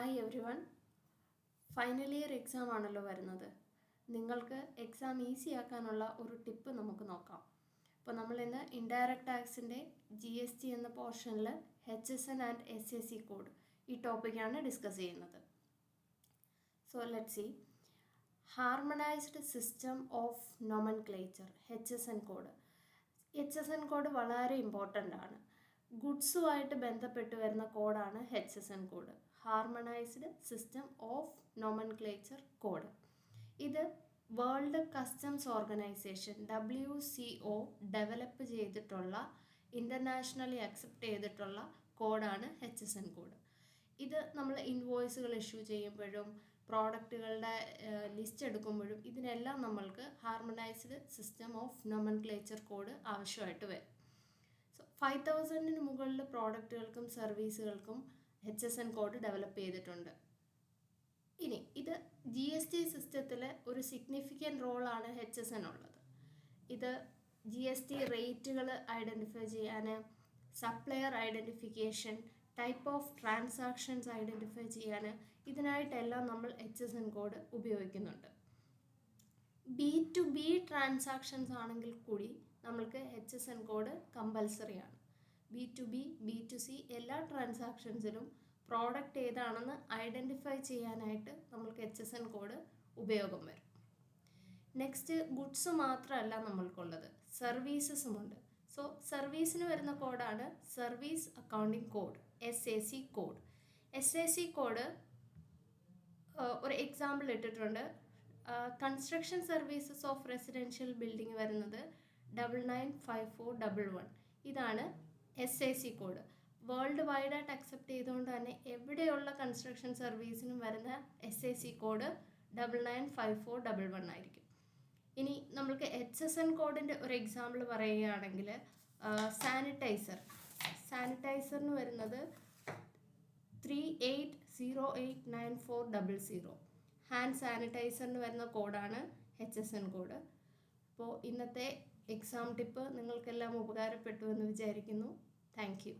Hi every one. Final year exam ആണല്ലോ വരുന്നത്. നിങ്ങൾക്ക് എക്സാം ഈസി ആക്കാനുള്ള ഒരു ടിപ്പ് നമുക്ക് നോക്കാം. അപ്പോൾ നമ്മൾ ഇന്ന് ഇൻഡയറക്റ്റ് ടാക്സിൻ്റെ GST എന്ന പോർഷനിൽ HSN ആൻഡ് SAC കോഡ് ഈ ടോപ്പിക്കാണ് ഡിസ്കസ് ചെയ്യുന്നത്. So let see. Harmonised system of nomenclature HSN code. HSN code വളരെ ഇമ്പോർട്ടൻ്റ് ആണ്. ഗുഡ്സുമായിട്ട് ബന്ധപ്പെട്ട് വരുന്ന കോഡാണ് HSN code, harmonised system of nomenclature code. ഇത് world customs organisation WCO develop ചെയ്തിട്ടുള്ള, ഇൻ്റർനാഷണലി അക്സെപ്റ്റ് ചെയ്തിട്ടുള്ള കോഡാണ് HSN കോഡ്. ഇത് നമ്മൾ ഇൻവോയ്സുകൾ ഇഷ്യൂ ചെയ്യുമ്പോഴും പ്രോഡക്റ്റുകളുടെ ലിസ്റ്റ് എടുക്കുമ്പോഴും ഇതിനെല്ലാം നമ്മൾക്ക് harmonised system of nomenclature code ആവശ്യമായിട്ട് വരും. സോ 5000 മുകളിൽ പ്രോഡക്റ്റുകൾക്കും സർവീസുകൾക്കും HSN കോഡ് ഡെവലപ്പ് ചെയ്തിട്ടുണ്ട്. ഇനി ഇത് GST സിസ്റ്റത്തിൽ ഒരു സിഗ്നിഫിക്കൻറ്റ് റോളാണ് HSN ഉള്ളത്. ഇത് GST റേറ്റുകൾ ഐഡൻറ്റിഫൈ ചെയ്യാൻ, supplier identification, type of transactions identify ചെയ്യാൻ, ഇതിനായിട്ടെല്ലാം നമ്മൾ HSN കോഡ് ഉപയോഗിക്കുന്നുണ്ട്. B2B ട്രാൻസാക്ഷൻസ് ആണെങ്കിൽ കൂടി നമ്മൾക്ക് HSN കോഡ് കമ്പൽസറി ആണ്. B2B, B2C എല്ലാ ട്രാൻസാക്ഷൻസിലും പ്രോഡക്റ്റ് ഏതാണെന്ന് ഐഡൻറ്റിഫൈ ചെയ്യാനായിട്ട് നമ്മൾക്ക് HSN കോഡ് ഉപയോഗം വരും. നെക്സ്റ്റ്, ഗുഡ്സ് മാത്രമല്ല നമ്മൾക്കുള്ളത്, സർവീസസുമുണ്ട്. സോ സർവീസിന് വരുന്ന കോഡാണ് service accounting code, SAC code. SAC code ഒരു എക്സാമ്പിൾ ഇട്ടിട്ടുണ്ട്. Construction services of residential building വരുന്നത് 995411. ഇതാണ് SAC കോഡ്. വേൾഡ് വൈഡായിട്ട് അക്സെപ്റ്റ് ചെയ്തുകൊണ്ട് തന്നെ എവിടെയുള്ള കൺസ്ട്രക്ഷൻ സർവീസിനും വരുന്ന SAC കോഡ് 995411 ആയിരിക്കും. ഇനി നമ്മൾക്ക് HSN കോഡിൻ്റെ ഒരു എക്സാമ്പിൾ പറയുകയാണെങ്കിൽ സാനിറ്റൈസറിന് വരുന്നത് 38089400. ഹാൻഡ് സാനിറ്റൈസറിന് വരുന്ന കോഡാണ് HSN കോഡ്. അപ്പോൾ ഇന്നത്തെ എക്സാം ടിപ്പ് നിങ്ങൾക്കെല്ലാം ഉപകാരപ്പെട്ടു എന്ന് വിചാരിക്കുന്നു. Thank you.